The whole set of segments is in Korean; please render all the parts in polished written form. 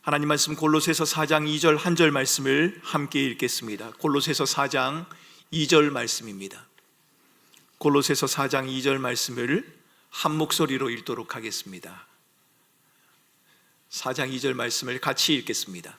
하나님 말씀 골로새서 4장 2절 한 절 말씀을 함께 읽겠습니다. 골로새서 4장 2절 말씀입니다. 골로새서 4장 2절 말씀을 한 목소리로 읽도록 하겠습니다. 4장 2절 말씀을 같이 읽겠습니다.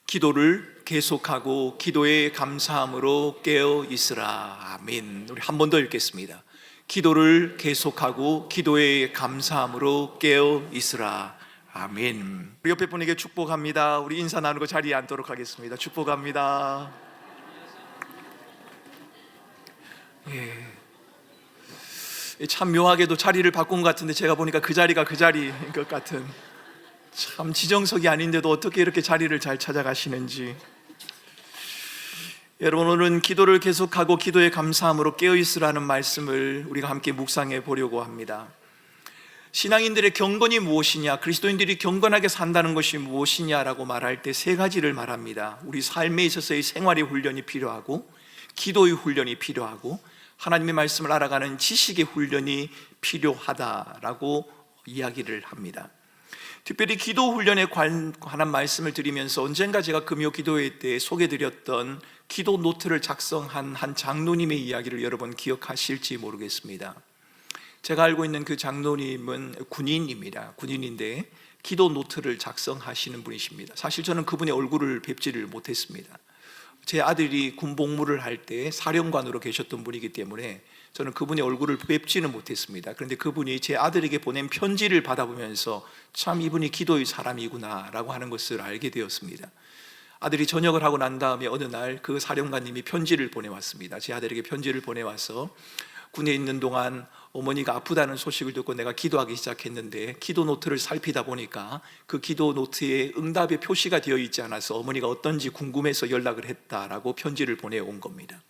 기도를 계속하고 기도에 감사함으로 깨어 있으라. 아멘. 우리 한 번 더 읽겠습니다. 기도를 계속하고 기도에 감사함으로 깨어 있으라. 아멘. 우리 옆에 분에게 축복합니다. 우리 인사 나누고 자리에 앉도록 하겠습니다. 축복합니다. 참 묘하게도 자리를 바꾼 것 같은데 제가 보니까 그 자리가 그 자리인 것 같은, 참 지정석이 아닌데도 어떻게 이렇게 자리를 잘 찾아가시는지. 여러분, 오늘은 기도를 계속하고 기도에 감사함으로 깨어있으라는 말씀을 우리가 함께 묵상해 보려고 합니다. 신앙인들의 경건이 무엇이냐, 그리스도인들이 경건하게 산다는 것이 무엇이냐라고 말할 때 세 가지를 말합니다. 우리 삶에 있어서의 생활의 훈련이 필요하고, 기도의 훈련이 필요하고, 하나님의 말씀을 알아가는 지식의 훈련이 필요하다라고 이야기를 합니다. 특별히 기도 훈련에 관한 말씀을 드리면서 언젠가 제가 금요 기도회 때 소개드렸던 기도 노트를 작성한 한 장로님의 이야기를 여러분 기억하실지 모르겠습니다. 제가 알고 있는 그 장로님은 군인입니다. 군인인데 기도 노트를 작성하시는 분이십니다. 사실 저는 그분의 얼굴을 뵙지를 못했습니다. 제 아들이 군 복무를 할 때 사령관으로 계셨던 분이기 때문에 저는 그분의 얼굴을 뵙지는 못했습니다. 그런데 그분이 제 아들에게 보낸 편지를 받아보면서 참 이분이 기도의 사람이구나 라고 하는 것을 알게 되었습니다. 아들이 전역을 하고 난 다음에 어느 날 그 사령관님이 편지를 보내왔습니다. 제 아들에게 편지를 보내와서 군에 있는 동안 어머니가 아프다는 소식을 듣고 내가 기도하기 시작했는데 기도 노트를 살피다 보니까 그 기도 노트에 응답의 표시가 되어 있지 않아서 어머니가 어떤지 궁금해서 연락을 했다라고 편지를 보내온 겁니다.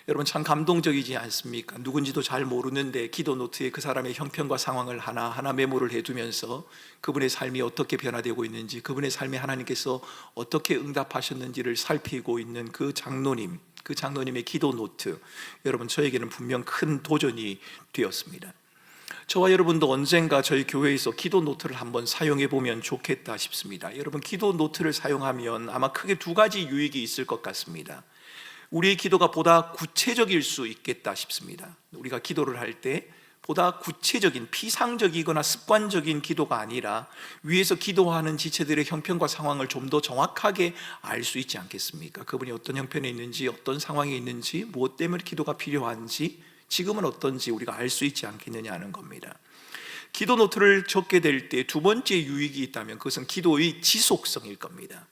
여러분, 참 감동적이지 않습니까? 누군지도 잘 모르는데 기도 노트에 그 사람의 형편과 상황을 하나하나 메모를 해두면서 그분의 삶이 어떻게 변화되고 있는지, 그분의 삶에 하나님께서 어떻게 응답하셨는지를 살피고 있는 그 장로님, 그 장로님의 기도 노트, 여러분, 저에게는 분명 큰 도전이 되었습니다. 저와 여러분도 언젠가 저희 교회에서 기도 노트를 한번 사용해 보면 좋겠다 싶습니다. 여러분, 기도 노트를 사용하면 아마 크게 두 가지 유익이 있을 것 같습니다. 우리의 기도가 보다 구체적일 수 있겠다 싶습니다. 우리가 기도를 할 때 보다 구체적인, 피상적이거나 습관적인 기도가 아니라 위에서 기도하는 지체들의 형편과 상황을 좀 더 정확하게 알 수 있지 않겠습니까? 그분이 어떤 형편에 있는지, 어떤 상황에 있는지, 무엇 때문에 기도가 필요한지, 지금은 어떤지 우리가 알 수 있지 않겠느냐 하는 겁니다. 기도 노트를 적게 될 때 두 번째 유익이 있다면 그것은 기도의 지속성일 겁니다.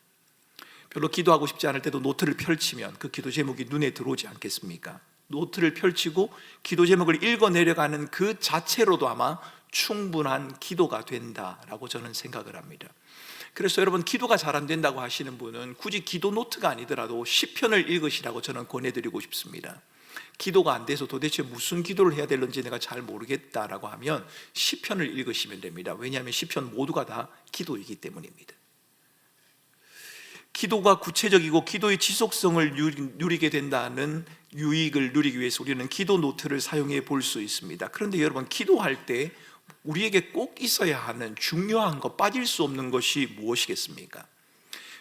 별로 기도하고 싶지 않을 때도 노트를 펼치면 그 기도 제목이 눈에 들어오지 않겠습니까? 노트를 펼치고 기도 제목을 읽어 내려가는 그 자체로도 아마 충분한 기도가 된다라고 저는 생각을 합니다. 그래서 여러분, 기도가 잘 안 된다고 하시는 분은 굳이 기도 노트가 아니더라도 시편을 읽으시라고 저는 권해드리고 싶습니다. 기도가 안 돼서 도대체 무슨 기도를 해야 되는지 내가 잘 모르겠다라고 하면 시편을 읽으시면 됩니다. 왜냐하면 시편 모두가 다 기도이기 때문입니다. 기도가 구체적이고 기도의 지속성을 누리게 된다는 유익을 누리기 위해서 우리는 기도 노트를 사용해 볼 수 있습니다. 그런데 여러분, 기도할 때 우리에게 꼭 있어야 하는 중요한 것, 빠질 수 없는 것이 무엇이겠습니까?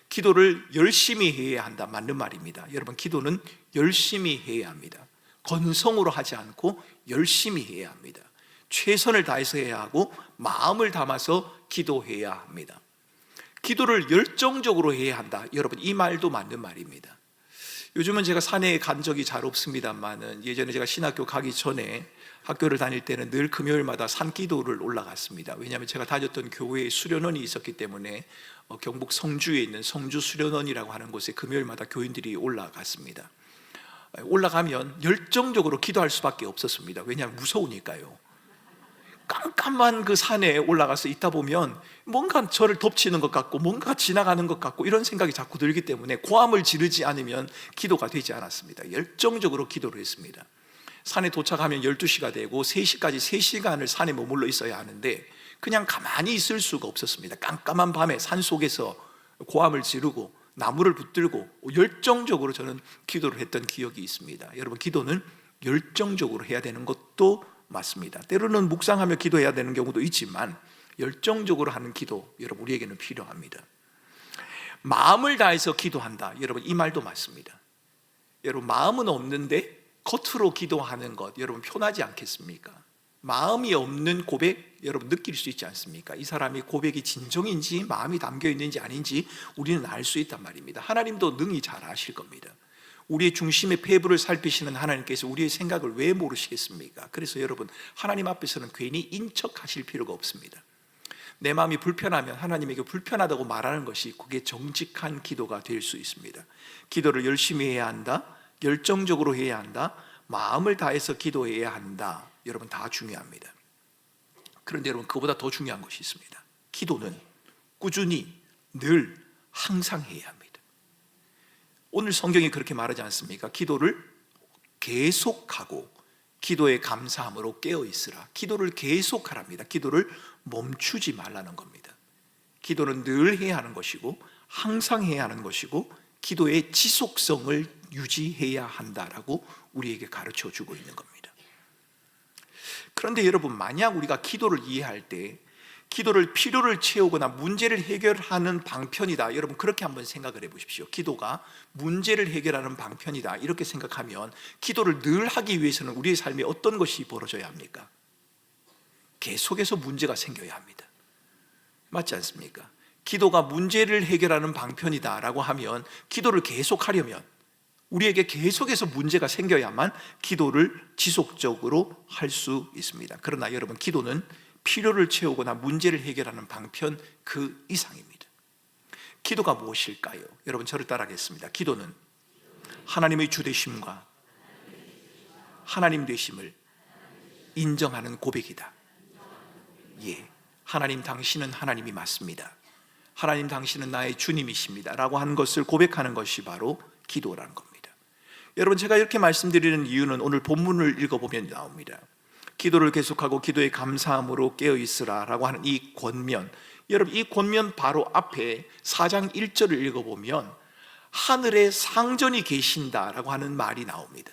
기도를 열심히 해야 한다, 맞는 말입니다. 여러분, 기도는 열심히 해야 합니다. 건성으로 하지 않고 열심히 해야 합니다. 최선을 다해서 해야 하고 마음을 담아서 기도해야 합니다. 기도를 열정적으로 해야 한다, 여러분, 이 말도 맞는 말입니다. 요즘은 제가 산에 간 적이 잘 없습니다만은 예전에 제가 신학교 가기 전에 학교를 다닐 때는 늘 금요일마다 산기도를 올라갔습니다. 왜냐하면 제가 다녔던 교회에 수련원이 있었기 때문에 경북 성주에 있는 성주 수련원이라고 하는 곳에 금요일마다 교인들이 올라갔습니다. 올라가면 열정적으로 기도할 수밖에 없었습니다. 왜냐하면 무서우니까요. 깜깜한 그 산에 올라가서 있다 보면 뭔가 저를 덮치는 것 같고 뭔가 지나가는 것 같고 이런 생각이 자꾸 들기 때문에 고함을 지르지 않으면 기도가 되지 않았습니다. 열정적으로 기도를 했습니다. 산에 도착하면 12시가 되고 3시까지 3시간을 산에 머물러 있어야 하는데 그냥 가만히 있을 수가 없었습니다. 깜깜한 밤에 산속에서 고함을 지르고 나무를 붙들고 열정적으로 저는 기도를 했던 기억이 있습니다. 여러분, 기도는 열정적으로 해야 되는 것도 맞습니다. 때로는 묵상하며 기도해야 되는 경우도 있지만 열정적으로 하는 기도, 여러분, 우리에게는 필요합니다. 마음을 다해서 기도한다. 여러분, 이 말도 맞습니다. 여러분, 마음은 없는데 겉으로 기도하는 것, 여러분 편하지 않겠습니까? 마음이 없는 고백, 여러분 느낄 수 있지 않습니까? 이 사람이 고백이 진정인지 마음이 담겨 있는지 아닌지 우리는 알 수 있단 말입니다. 하나님도 능히 잘 아실 겁니다. 우리의 중심의 폐부를 살피시는 하나님께서 우리의 생각을 왜 모르시겠습니까? 그래서 여러분, 하나님 앞에서는 괜히 인척하실 필요가 없습니다. 내 마음이 불편하면 하나님에게 불편하다고 말하는 것이 그게 정직한 기도가 될 수 있습니다. 기도를 열심히 해야 한다, 열정적으로 해야 한다, 마음을 다해서 기도해야 한다. 여러분, 다 중요합니다. 그런데 여러분, 그보다 더 중요한 것이 있습니다. 기도는 꾸준히 늘 항상 해야 합니다. 오늘 성경이 그렇게 말하지 않습니까? 기도를 계속하고 기도에 감사함으로 깨어 있으라. 기도를 계속하랍니다. 기도를 멈추지 말라는 겁니다. 기도는 늘 해야 하는 것이고 항상 해야 하는 것이고 기도의 지속성을 유지해야 한다라고 우리에게 가르쳐 주고 있는 겁니다. 그런데 여러분, 만약 우리가 기도를 이해할 때 기도를 필요를 채우거나 문제를 해결하는 방편이다, 여러분 그렇게 한번 생각을 해보십시오. 기도가 문제를 해결하는 방편이다 이렇게 생각하면 기도를 늘 하기 위해서는 우리의 삶에 어떤 것이 벌어져야 합니까? 계속해서 문제가 생겨야 합니다. 맞지 않습니까? 기도가 문제를 해결하는 방편이다 라고 하면 기도를 계속하려면 우리에게 계속해서 문제가 생겨야만 기도를 지속적으로 할 수 있습니다. 그러나 여러분, 기도는 필요를 채우거나 문제를 해결하는 방편 그 이상입니다. 기도가 무엇일까요? 여러분, 저를 따라하겠습니다. 기도는 하나님의 주되심과 하나님 되심을 인정하는 고백이다. 예, 하나님 당신은 하나님이 맞습니다. 하나님 당신은 나의 주님이십니다 라고 하는 것을 고백하는 것이 바로 기도라는 겁니다. 여러분, 제가 이렇게 말씀드리는 이유는 오늘 본문을 읽어보면 나옵니다. 기도를 계속하고 기도에 감사함으로 깨어있으라 라고 하는 이 권면, 여러분 이 권면 바로 앞에 4장 1절을 읽어보면 하늘에 상전이 계신다 라고 하는 말이 나옵니다.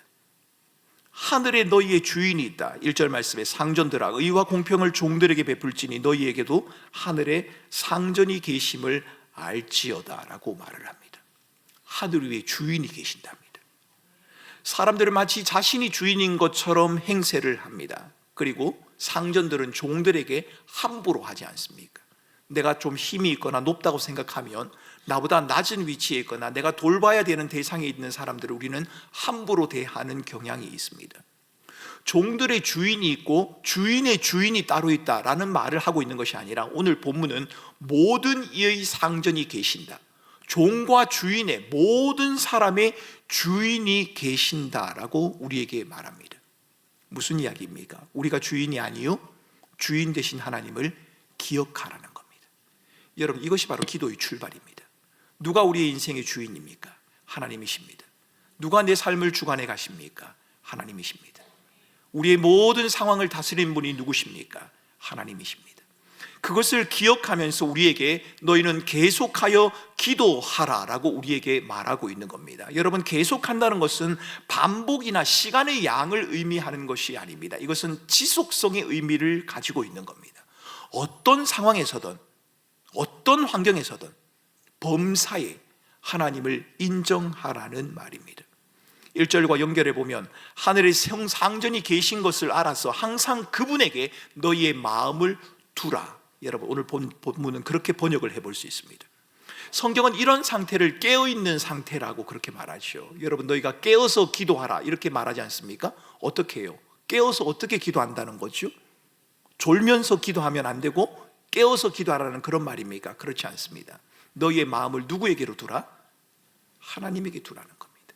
하늘에 너희의 주인이 있다. 1절 말씀에 상전들아 의와 공평을 종들에게 베풀지니 너희에게도 하늘에 상전이 계심을 알지어다 라고 말을 합니다. 하늘 위에 주인이 계신답니다. 사람들은 마치 자신이 주인인 것처럼 행세를 합니다. 그리고 상전들은 종들에게 함부로 하지 않습니까? 내가 좀 힘이 있거나 높다고 생각하면 나보다 낮은 위치에 있거나 내가 돌봐야 되는 대상에 있는 사람들을 우리는 함부로 대하는 경향이 있습니다. 종들의 주인이 있고 주인의 주인이 따로 있다라는 말을 하고 있는 것이 아니라 오늘 본문은 모든 이의 상전이 계신다, 종과 주인의 모든 사람의 주인이 계신다라고 우리에게 말합니다. 무슨 이야기입니까? 우리가 주인이 아니요 주인 되신 하나님을 기억하라는 겁니다. 여러분, 이것이 바로 기도의 출발입니다. 누가 우리의 인생의 주인입니까? 하나님이십니다. 누가 내 삶을 주관해 가십니까? 하나님이십니다. 우리의 모든 상황을 다스리는 분이 누구십니까? 하나님이십니다. 그것을 기억하면서 우리에게 너희는 계속하여 기도하라 라고 우리에게 말하고 있는 겁니다. 여러분, 계속한다는 것은 반복이나 시간의 양을 의미하는 것이 아닙니다. 이것은 지속성의 의미를 가지고 있는 겁니다. 어떤 상황에서든 어떤 환경에서든 범사에 하나님을 인정하라는 말입니다. 1절과 연결해 보면 하늘에 상전이 계신 것을 알아서 항상 그분에게 너희의 마음을 두라. 여러분, 오늘 본문은 그렇게 번역을 해볼 수 있습니다. 성경은 이런 상태를 깨어있는 상태라고 그렇게 말하죠. 여러분, 너희가 깨어서 기도하라 이렇게 말하지 않습니까? 어떻게 해요? 깨어서 어떻게 기도한다는 거죠? 졸면서 기도하면 안 되고 깨어서 기도하라는 그런 말입니까? 그렇지 않습니다. 너희의 마음을 누구에게로 두라? 하나님에게 두라는 겁니다.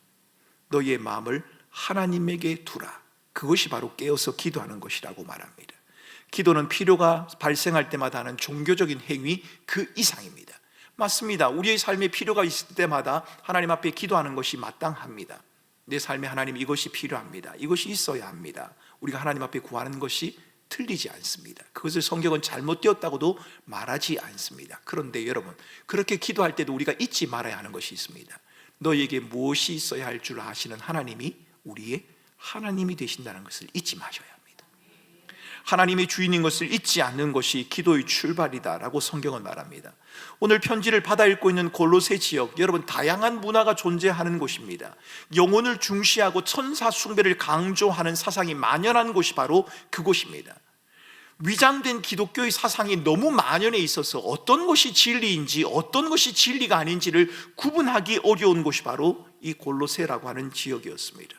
너희의 마음을 하나님에게 두라. 그것이 바로 깨어서 기도하는 것이라고 말합니다. 기도는 필요가 발생할 때마다 하는 종교적인 행위 그 이상입니다. 맞습니다. 우리의 삶에 필요가 있을 때마다 하나님 앞에 기도하는 것이 마땅합니다. 내 삶에 하나님 이것이 필요합니다. 이것이 있어야 합니다. 우리가 하나님 앞에 구하는 것이 틀리지 않습니다. 그것을 성경은 잘못되었다고도 말하지 않습니다. 그런데 여러분, 그렇게 기도할 때도 우리가 잊지 말아야 하는 것이 있습니다. 너희에게 무엇이 있어야 할 줄 아시는 하나님이 우리의 하나님이 되신다는 것을 잊지 마셔야 합니다. 하나님의 주인인 것을 잊지 않는 것이 기도의 출발이다라고 성경은 말합니다. 오늘 편지를 받아 읽고 있는 골로새 지역, 여러분, 다양한 문화가 존재하는 곳입니다. 영혼을 중시하고 천사 숭배를 강조하는 사상이 만연한 곳이 바로 그곳입니다. 위장된 기독교의 사상이 너무 만연해 있어서 어떤 것이 진리인지 어떤 것이 진리가 아닌지를 구분하기 어려운 곳이 바로 이 골로새라고 하는 지역이었습니다.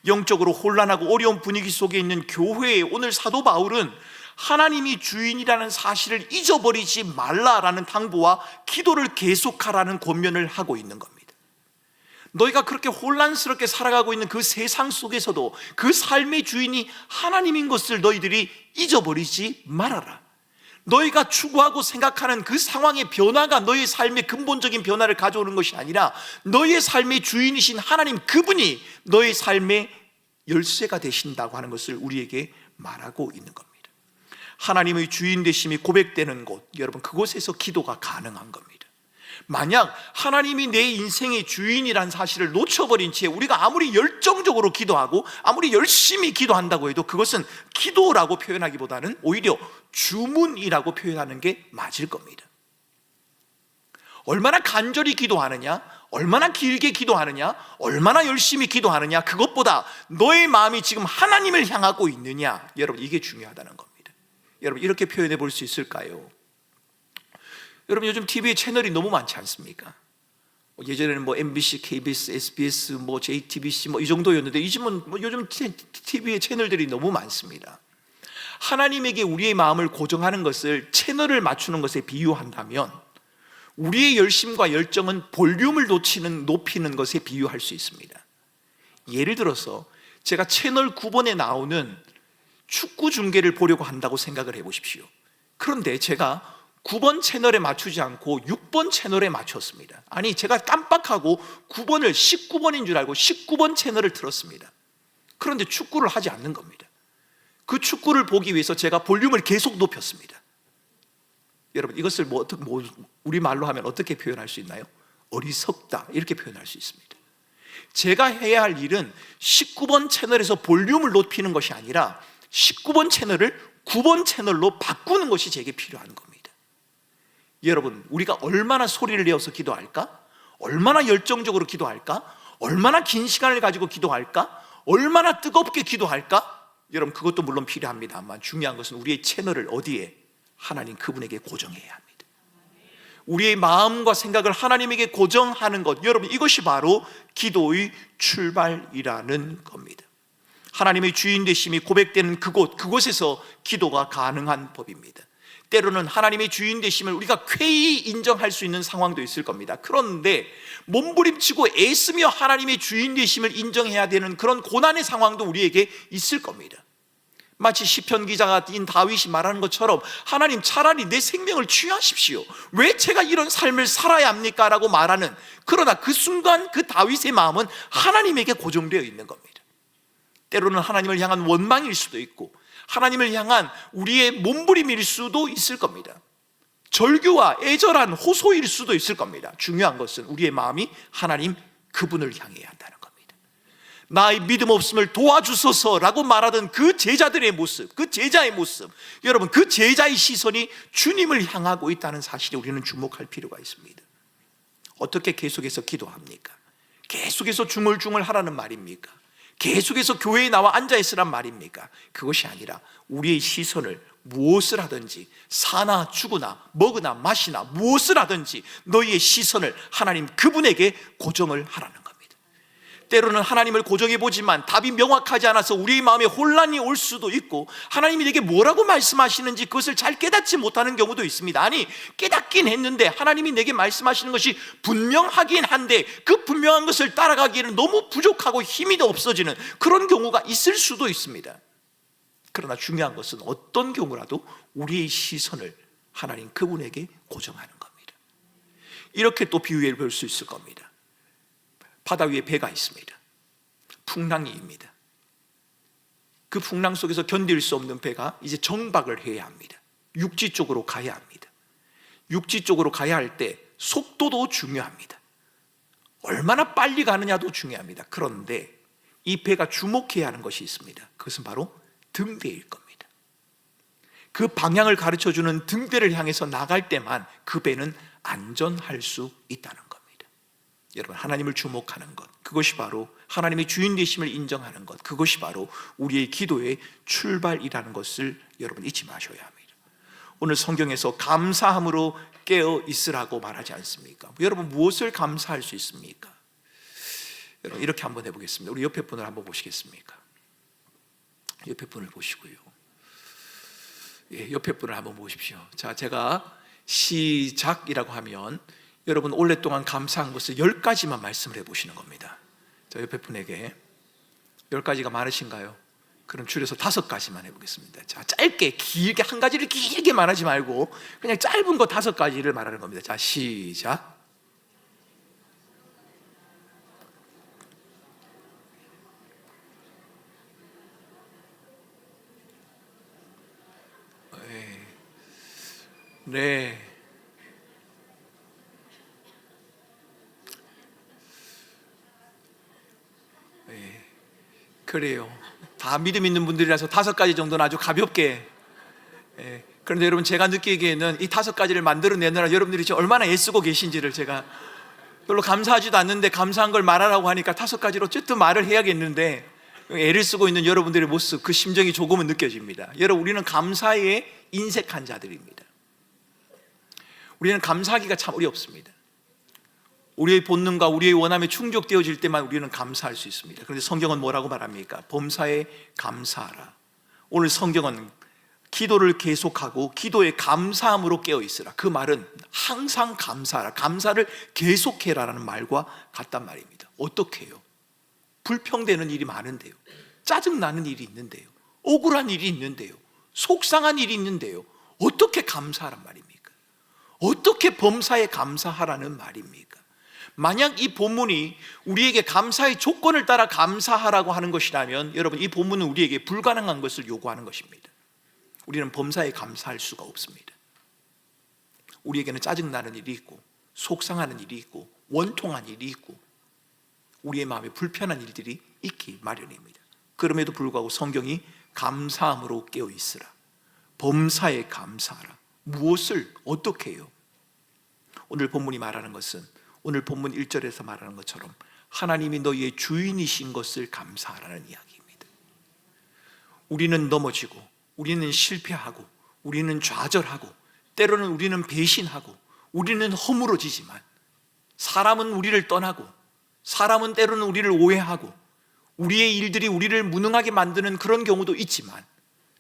영적으로 혼란하고 어려운 분위기 속에 있는 교회에 오늘 사도 바울은 하나님이 주인이라는 사실을 잊어버리지 말라라는 당부와 기도를 계속하라는 권면을 하고 있는 겁니다. 너희가 그렇게 혼란스럽게 살아가고 있는 그 세상 속에서도 그 삶의 주인이 하나님인 것을 너희들이 잊어버리지 말아라. 너희가 추구하고 생각하는 그 상황의 변화가 너희의 삶의 근본적인 변화를 가져오는 것이 아니라 너희의 삶의 주인이신 하나님 그분이 너희의 삶의 열쇠가 되신다고 하는 것을 우리에게 말하고 있는 겁니다. 하나님의 주인 되심이 고백되는 곳, 여러분, 그곳에서 기도가 가능한 겁니다. 만약 하나님이 내 인생의 주인이란 사실을 놓쳐버린 채 우리가 아무리 열정적으로 기도하고 아무리 열심히 기도한다고 해도 그것은 기도라고 표현하기보다는 오히려 주문이라고 표현하는 게 맞을 겁니다. 얼마나 간절히 기도하느냐, 얼마나 길게 기도하느냐, 얼마나 열심히 기도하느냐, 그것보다 너의 마음이 지금 하나님을 향하고 있느냐, 여러분, 이게 중요하다는 겁니다. 여러분, 이렇게 표현해 볼 수 있을까요? 여러분, 요즘 TV에 채널이 너무 많지 않습니까? 예전에는 MBC, KBS, SBS, JTBC 이 정도였는데 요즘은 요즘 TV에 채널들이 너무 많습니다. 하나님에게 우리의 마음을 고정하는 것을 채널을 맞추는 것에 비유한다면 우리의 열심과 열정은 볼륨을 높이는 것에 비유할 수 있습니다. 예를 들어서 제가 채널 9번에 나오는 축구 중계를 보려고 한다고 생각을 해보십시오. 그런데 제가 9번 채널에 맞추지 않고 6번 채널에 맞췄습니다. 아니, 제가 깜빡하고 9번을 19번인 줄 알고 19번 채널을 틀었습니다. 그런데 축구를 하지 않는 겁니다. 그 축구를 보기 위해서 제가 볼륨을 계속 높였습니다. 여러분, 이것을 우리말로 하면 어떻게 표현할 수 있나요? 어리석다, 이렇게 표현할 수 있습니다. 제가 해야 할 일은 19번 채널에서 볼륨을 높이는 것이 아니라 19번 채널을 9번 채널로 바꾸는 것이 제게 필요한 겁니다. 여러분, 우리가 얼마나 소리를 내어서 기도할까? 얼마나 열정적으로 기도할까? 얼마나 긴 시간을 가지고 기도할까? 얼마나 뜨겁게 기도할까? 여러분, 그것도 물론 필요합니다만 중요한 것은 우리의 채널을 어디에? 하나님 그분에게 고정해야 합니다. 우리의 마음과 생각을 하나님에게 고정하는 것, 여러분, 이것이 바로 기도의 출발이라는 겁니다. 하나님의 주인 되심이 고백되는 그곳에서 기도가 가능한 법입니다. 때로는 하나님의 주인 되심을 우리가 쾌히 인정할 수 있는 상황도 있을 겁니다. 그런데 몸부림치고 애쓰며 하나님의 주인 되심을 인정해야 되는 그런 고난의 상황도 우리에게 있을 겁니다. 마치 시편 기자인 다윗이 말하는 것처럼 하나님, 차라리 내 생명을 취하십시오. 왜 제가 이런 삶을 살아야 합니까? 라고 말하는, 그러나 그 순간 그 다윗의 마음은 하나님에게 고정되어 있는 겁니다. 때로는 하나님을 향한 원망일 수도 있고 하나님을 향한 우리의 몸부림일 수도 있을 겁니다. 절규와 애절한 호소일 수도 있을 겁니다. 중요한 것은 우리의 마음이 하나님 그분을 향해야 한다는 겁니다. 나의 믿음 없음을 도와주소서라고 말하던 그 제자들의 모습, 그 제자의 모습, 여러분, 그 제자의 시선이 주님을 향하고 있다는 사실에 우리는 주목할 필요가 있습니다. 어떻게 계속해서 기도합니까? 계속해서 중얼중얼 하라는 말입니까? 계속해서 교회에 나와 앉아있으란 말입니까? 그것이 아니라 우리의 시선을 무엇을 하든지, 사나 죽으나 먹으나 마시나 무엇을 하든지 너희의 시선을 하나님 그분에게 고정을 하라는 겁니다. 때로는 하나님을 고정해보지만 답이 명확하지 않아서 우리의 마음에 혼란이 올 수도 있고 하나님이 내게 뭐라고 말씀하시는지 그것을 잘 깨닫지 못하는 경우도 있습니다. 아니, 깨닫긴 했는데 하나님이 내게 말씀하시는 것이 분명하긴 한데 그 분명한 것을 따라가기에는 너무 부족하고 힘이 없어지는 그런 경우가 있을 수도 있습니다. 그러나 중요한 것은 어떤 경우라도 우리의 시선을 하나님 그분에게 고정하는 겁니다. 이렇게 또 비유해 볼 수 있을 겁니다. 바다 위에 배가 있습니다. 풍랑이입니다. 그 풍랑 속에서 견딜 수 없는 배가 이제 정박을 해야 합니다. 육지 쪽으로 가야 합니다. 육지 쪽으로 가야 할 때 속도도 중요합니다. 얼마나 빨리 가느냐도 중요합니다. 그런데 이 배가 주목해야 하는 것이 있습니다. 그것은 바로 등대일 겁니다. 그 방향을 가르쳐주는 등대를 향해서 나갈 때만 그 배는 안전할 수 있다는 겁니다. 여러분, 하나님을 주목하는 것, 그것이 바로 하나님의 주인 되심을 인정하는 것, 그것이 바로 우리의 기도의 출발이라는 것을 여러분 잊지 마셔야 합니다. 오늘 성경에서 감사함으로 깨어 있으라고 말하지 않습니까? 여러분, 무엇을 감사할 수 있습니까? 여러분, 이렇게 한번 해보겠습니다. 우리 옆에 분을 한번 보시겠습니까? 옆에 분을 보시고요. 옆에 분을 한번 보십시오. 자, 제가 시작이라고 하면 여러분 오랫동안 감사한 것을 10가지만 말씀을 해보시는 겁니다. 자, 옆에 분에게 10가지가 많으신가요? 그럼 줄여서 5가지만 해보겠습니다. 자, 짧게, 길게, 한 가지를 길게 말하지 말고 그냥 짧은 거 5가지를 말하는 겁니다. 자, 시작. 네. 그래요. 다 믿음 있는 분들이라서 5가지 정도는 아주 가볍게. 그런데 여러분, 제가 느끼기에는 이 5가지를 만들어내느라 여러분들이 지금 얼마나 애쓰고 계신지를 제가 별로 감사하지도 않는데 감사한 걸 말하라고 하니까 5가지로 어쨌든 말을 해야겠는데 애를 쓰고 있는 여러분들의 모습, 그 심정이 조금은 느껴집니다. 여러분, 우리는 감사에 인색한 자들입니다. 우리는 감사하기가 참 어렵습니다. 우리의 본능과 우리의 원함에 충족되어질 때만 우리는 감사할 수 있습니다. 그런데 성경은 뭐라고 말합니까? 범사에 감사하라. 오늘 성경은 기도를 계속하고 기도에 감사함으로 깨어있으라, 그 말은 항상 감사하라, 감사를 계속해라라는 말과 같단 말입니다. 어떻게 해요? 불평되는 일이 많은데요, 짜증나는 일이 있는데요, 억울한 일이 있는데요, 속상한 일이 있는데요, 어떻게 감사하란 말입니까? 어떻게 범사에 감사하라는 말입니까? 만약 이 본문이 우리에게 감사의 조건을 따라 감사하라고 하는 것이라면 여러분, 이 본문은 우리에게 불가능한 것을 요구하는 것입니다. 우리는 범사에 감사할 수가 없습니다. 우리에게는 짜증나는 일이 있고 속상하는 일이 있고 원통한 일이 있고 우리의 마음에 불편한 일들이 있기 마련입니다. 그럼에도 불구하고 성경이 감사함으로 깨어있으라, 범사에 감사하라, 무엇을 어떻게 해요? 오늘 본문이 말하는 것은 오늘 본문 1절에서 말하는 것처럼 하나님이 너희의 주인이신 것을 감사하라는 이야기입니다. 우리는 넘어지고 우리는 실패하고 우리는 좌절하고 때로는 우리는 배신하고 우리는 허물어지지만 사람은 우리를 떠나고 사람은 때로는 우리를 오해하고 우리의 일들이 우리를 무능하게 만드는 그런 경우도 있지만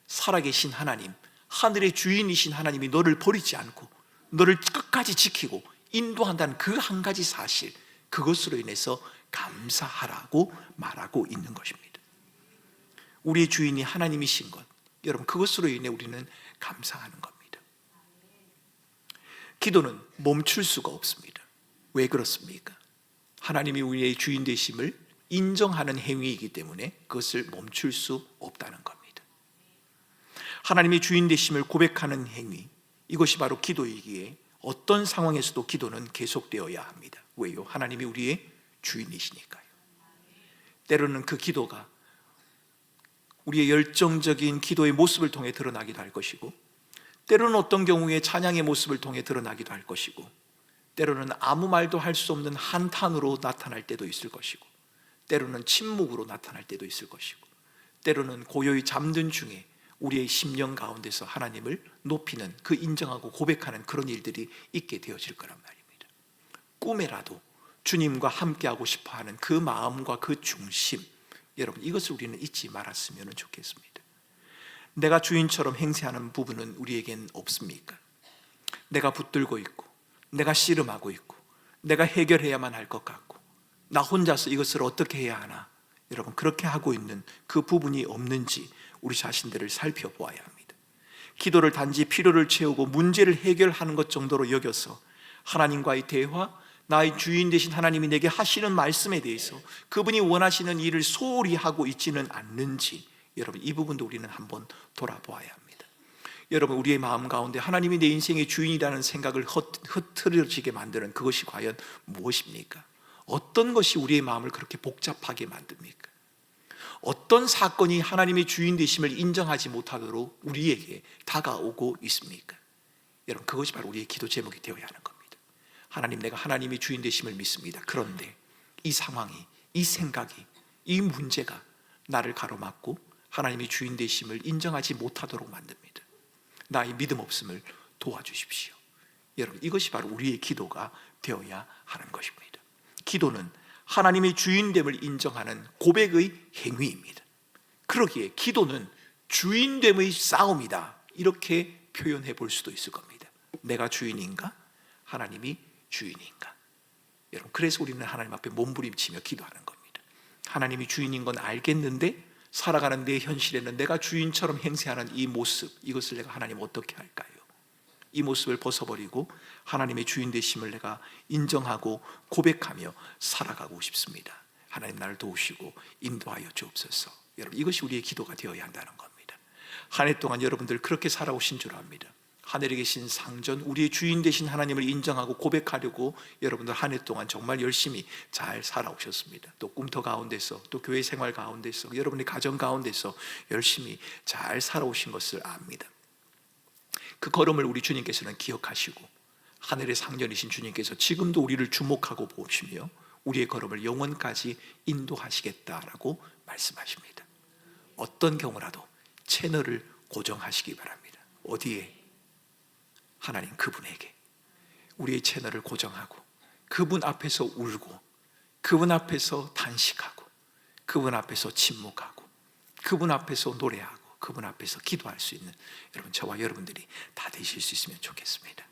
살아계신 하나님, 하늘의 주인이신 하나님이 너를 버리지 않고 너를 끝까지 지키고 인도한다는 그 한 가지 사실, 그것으로 인해서 감사하라고 말하고 있는 것입니다. 우리의 주인이 하나님이신 것, 여러분, 그것으로 인해 우리는 감사하는 겁니다. 기도는 멈출 수가 없습니다. 왜 그렇습니까? 하나님이 우리의 주인 되심을 인정하는 행위이기 때문에 그것을 멈출 수 없다는 겁니다. 하나님의 주인 되심을 고백하는 행위, 이것이 바로 기도이기에 어떤 상황에서도 기도는 계속되어야 합니다. 왜요? 하나님이 우리의 주인이시니까요. 때로는 그 기도가 우리의 열정적인 기도의 모습을 통해 드러나기도 할 것이고, 때로는 어떤 경우에 찬양의 모습을 통해 드러나기도 할 것이고, 때로는 아무 말도 할 수 없는 한탄으로 나타날 때도 있을 것이고, 때로는 침묵으로 나타날 때도 있을 것이고, 때로는 고요히 잠든 중에 우리의 심령 가운데서 하나님을 높이는, 그 인정하고 고백하는 그런 일들이 있게 되어질 거란 말입니다. 꿈에라도 주님과 함께하고 싶어하는 그 마음과 그 중심, 여러분, 이것을 우리는 잊지 말았으면 좋겠습니다. 내가 주인처럼 행세하는 부분은 우리에겐 없습니까? 내가 붙들고 있고 내가 씨름하고 있고 내가 해결해야만 할 것 같고 나 혼자서 이것을 어떻게 해야 하나, 여러분, 그렇게 하고 있는 그 부분이 없는지 우리 자신들을 살펴보아야 합니다. 기도를 단지 필요를 채우고 문제를 해결하는 것 정도로 여겨서 하나님과의 대화, 나의 주인 되신 하나님이 내게 하시는 말씀에 대해서 그분이 원하시는 일을 소홀히 하고 있지는 않는지, 여러분, 이 부분도 우리는 한번 돌아보아야 합니다. 여러분, 우리의 마음 가운데 하나님이 내 인생의 주인이라는 생각을 흐트러지게 만드는 그것이 과연 무엇입니까? 어떤 것이 우리의 마음을 그렇게 복잡하게 만듭니까? 어떤 사건이 하나님의 주인 되심을 인정하지 못하도록 우리에게 다가오고 있습니까? 여러분, 그것이 바로 우리의 기도 제목이 되어야 하는 겁니다. 하나님, 내가 하나님의 주인 되심을 믿습니다. 그런데 이 상황이, 이 생각이, 이 문제가 나를 가로막고 하나님의 주인 되심을 인정하지 못하도록 만듭니다. 나의 믿음 없음을 도와주십시오. 여러분, 이것이 바로 우리의 기도가 되어야 하는 것입니다. 기도는 하나님의 주인됨을 인정하는 고백의 행위입니다. 그러기에 기도는 주인됨의 싸움이다, 이렇게 표현해 볼 수도 있을 겁니다. 내가 주인인가? 하나님이 주인인가? 여러분, 그래서 우리는 하나님 앞에 몸부림치며 기도하는 겁니다. 하나님이 주인인 건 알겠는데 살아가는 내 현실에는 내가 주인처럼 행세하는 이 모습, 이것을 내가 하나님 어떻게 할까요? 이 모습을 벗어버리고 하나님의 주인 되심을 내가 인정하고 고백하며 살아가고 싶습니다. 하나님, 나를 도우시고 인도하여 주옵소서. 여러분, 이것이 우리의 기도가 되어야 한다는 겁니다. 한 해 동안 여러분들 그렇게 살아오신 줄 압니다. 하늘에 계신 상전, 우리의 주인 되신 하나님을 인정하고 고백하려고 여러분들 한 해 동안 정말 열심히 잘 살아오셨습니다. 또 꿈터 가운데서, 또 교회 생활 가운데서, 여러분의 가정 가운데서 열심히 잘 살아오신 것을 압니다. 그 걸음을 우리 주님께서는 기억하시고 하늘의 상전이신 주님께서 지금도 우리를 주목하고 보시며 우리의 걸음을 영원까지 인도하시겠다라고 말씀하십니다. 어떤 경우라도 채널을 고정하시기 바랍니다. 어디에? 하나님 그분에게 우리의 채널을 고정하고 그분 앞에서 울고 그분 앞에서 단식하고 그분 앞에서 침묵하고 그분 앞에서 노래하고 그분 앞에서 기도할 수 있는 여러분, 저와 여러분들이 다 되실 수 있으면 좋겠습니다.